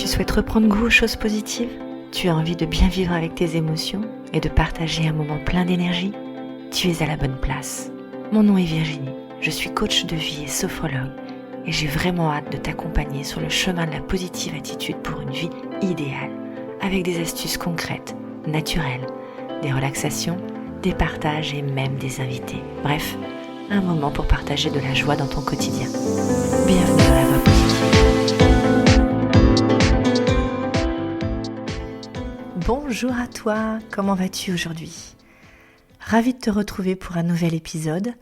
souhaites reprendre goût aux choses positives? Tu as envie de bien vivre avec tes émotions et de partager un moment plein d'énergie? Tu es à la bonne place. Mon nom est Virginie, je suis coach de vie et sophrologue et j'ai vraiment hâte de t'accompagner sur le chemin de la positive attitude pour une vie idéale, avec des astuces concrètes, naturelles, des relaxations, des partages et même des invités. Bref, un moment pour partager de la joie dans ton quotidien. Bienvenue dans la voie positive. Bonjour à toi, comment vas-tu aujourd'hui? Ravie de te retrouver pour un nouvel épisode.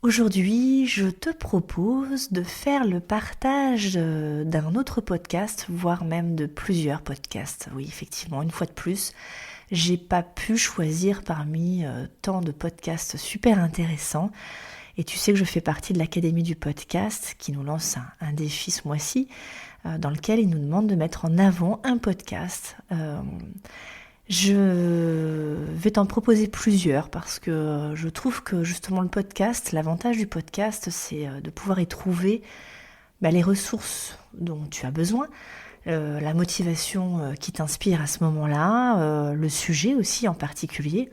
Aujourd'hui, je te propose de faire le partage d'un autre podcast, voire même de plusieurs podcasts. Oui, effectivement, une fois de plus, j'ai pas pu choisir parmi tant de podcasts super intéressants. Et tu sais que je fais partie de l'Académie du podcast qui nous lance un défi ce mois-ci, dans lequel il nous demande de mettre en avant un podcast. Je vais t'en proposer plusieurs parce que je trouve que justement le podcast, l'avantage du podcast, c'est de pouvoir y trouver les ressources dont tu as besoin, la motivation qui t'inspire à ce moment-là, le sujet aussi en particulier.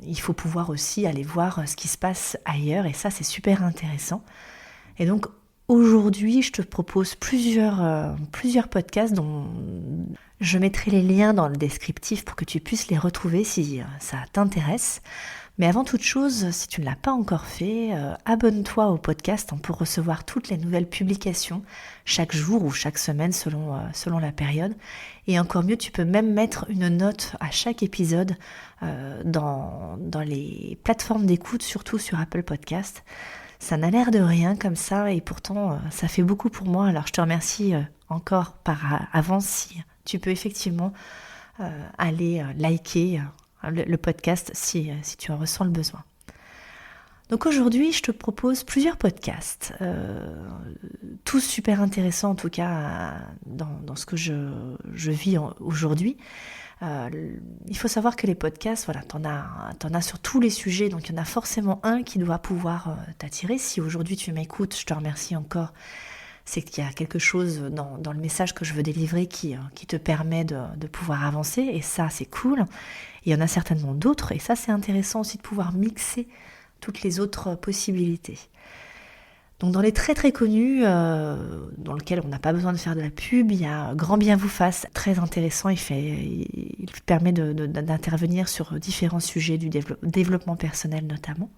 Il faut pouvoir aussi aller voir ce qui se passe ailleurs et ça c'est super intéressant. Et donc aujourd'hui je te propose plusieurs podcasts dont je mettrai les liens dans le descriptif pour que tu puisses les retrouver si ça t'intéresse. Mais avant toute chose, si tu ne l'as pas encore fait, abonne-toi au podcast pour recevoir toutes les nouvelles publications chaque jour ou chaque semaine selon la période. Et encore mieux, tu peux même mettre une note à chaque épisode dans les plateformes d'écoute, surtout sur Apple Podcast. Ça n'a l'air de rien comme ça et pourtant ça fait beaucoup pour moi. Alors je te remercie encore par avance si tu peux effectivement aller liker le podcast si tu en ressens le besoin. Donc aujourd'hui, je te propose plusieurs podcasts, tous super intéressants en tout cas dans ce que je vis aujourd'hui. Il faut savoir que les podcasts, voilà, t'en as sur tous les sujets, donc il y en a forcément un qui doit pouvoir t'attirer. Si aujourd'hui tu m'écoutes, je te remercie encore. C'est qu'il y a quelque chose dans le message que je veux délivrer qui te permet de pouvoir avancer, et ça c'est cool. Il y en a certainement d'autres, et ça c'est intéressant aussi de pouvoir mixer toutes les autres possibilités. Donc dans les très très connus, dans lesquels on n'a pas besoin de faire de la pub, il y a Grand Bien vous fasse, très intéressant, il permet d'intervenir sur différents sujets du développement personnel notamment,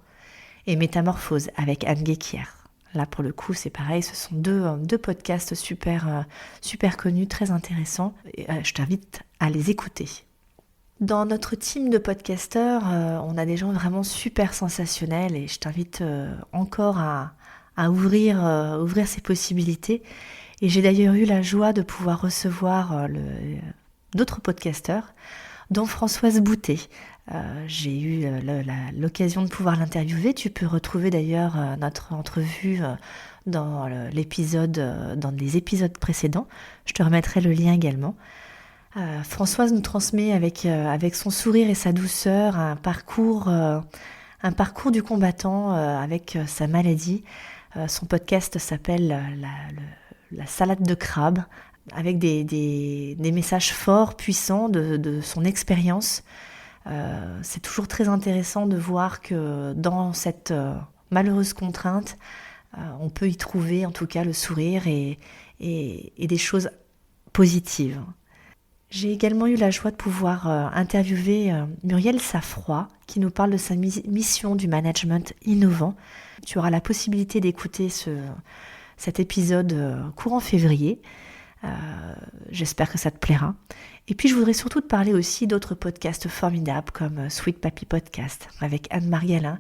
et Métamorphose avec Anne Guéquier. Là, pour le coup, c'est pareil, ce sont deux podcasts super connus, très intéressants. Et, je t'invite à les écouter. Dans notre team de podcasteurs, on a des gens vraiment super sensationnels et je t'invite encore à ouvrir ces possibilités. Et j'ai d'ailleurs eu la joie de pouvoir recevoir d'autres podcasteurs, dont Françoise Boutet. J'ai eu l'occasion de pouvoir l'interviewer. Tu peux retrouver d'ailleurs notre entrevue dans les épisodes précédents. Je te remettrai le lien également. Françoise nous transmet avec son sourire et sa douceur un parcours du combattant avec sa maladie. Son podcast s'appelle la salade de crabe, avec des messages forts, puissants de son expérience. C'est toujours très intéressant de voir que dans cette malheureuse contrainte, on peut y trouver en tout cas le sourire et des choses positives. J'ai également eu la joie de pouvoir interviewer Muriel Safroy qui nous parle de sa mission du management innovant. Tu auras la possibilité d'écouter cet épisode courant février. J'espère que ça te plaira. Et puis je voudrais surtout te parler aussi d'autres podcasts formidables comme Sweet Papy Podcast avec Anne-Marie Alain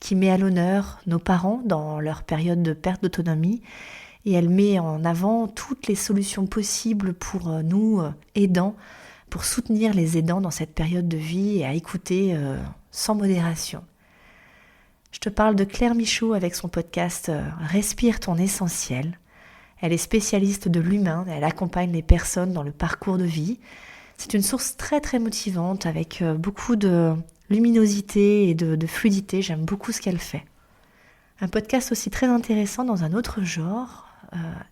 qui met à l'honneur nos parents dans leur période de perte d'autonomie et elle met en avant toutes les solutions possibles pour nous aidants, pour soutenir les aidants dans cette période de vie et à écouter sans modération. Je te parle de Claire Michaud avec son podcast Respire ton essentiel. Elle est spécialiste de l'humain, elle accompagne les personnes dans le parcours de vie. C'est une source très très motivante avec beaucoup de luminosité et de fluidité. J'aime beaucoup ce qu'elle fait. Un podcast aussi très intéressant dans un autre genre,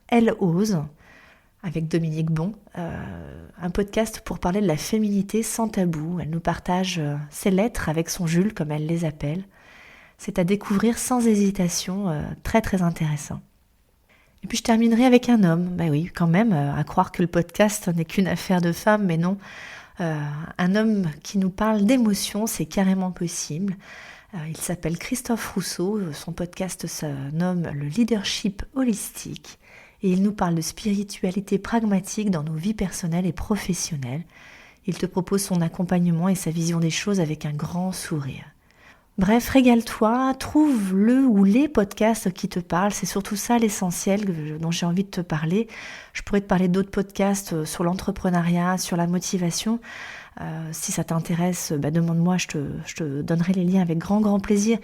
Elle ose, avec Dominique Bon, un podcast pour parler de la féminité sans tabou. Elle nous partage ses lettres avec son Jules, comme elle les appelle. C'est à découvrir sans hésitation, très très intéressant. Et puis je terminerai avec un homme, oui quand même, à croire que le podcast n'est qu'une affaire de femmes, mais non. Un homme qui nous parle d'émotions, c'est carrément possible. Il s'appelle Christophe Rousseau, son podcast se nomme le leadership holistique et il nous parle de spiritualité pragmatique dans nos vies personnelles et professionnelles. Il te propose son accompagnement et sa vision des choses avec un grand sourire. Bref, régale-toi, trouve le ou les podcasts qui te parlent, c'est surtout ça l'essentiel dont j'ai envie de te parler. Je pourrais te parler d'autres podcasts sur l'entrepreneuriat, sur la motivation. Si ça t'intéresse, demande-moi, je te donnerai les liens avec grand plaisir.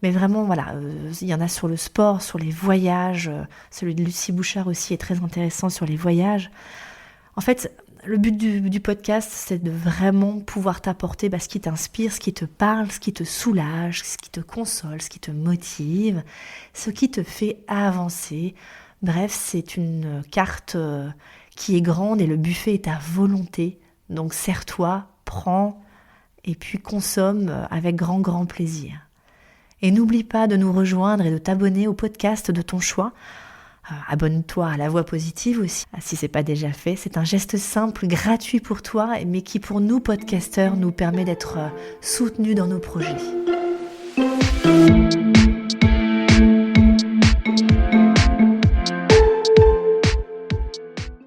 Mais vraiment, voilà, il y en a sur le sport, sur les voyages. Celui de Lucie Bouchard aussi est très intéressant sur les voyages. En fait, le but du podcast, c'est de vraiment pouvoir t'apporter ce qui t'inspire, ce qui te parle, ce qui te soulage, ce qui te console, ce qui te motive, ce qui te fait avancer. Bref, c'est une carte qui est grande et le buffet est à volonté. Donc serre-toi, prends et puis consomme avec grand plaisir. Et n'oublie pas de nous rejoindre et de t'abonner au podcast de ton choix. Abonne-toi à La Voix Positive aussi, si ce n'est pas déjà fait. C'est un geste simple, gratuit pour toi, mais qui pour nous, podcasteurs, nous permet d'être soutenus dans nos projets.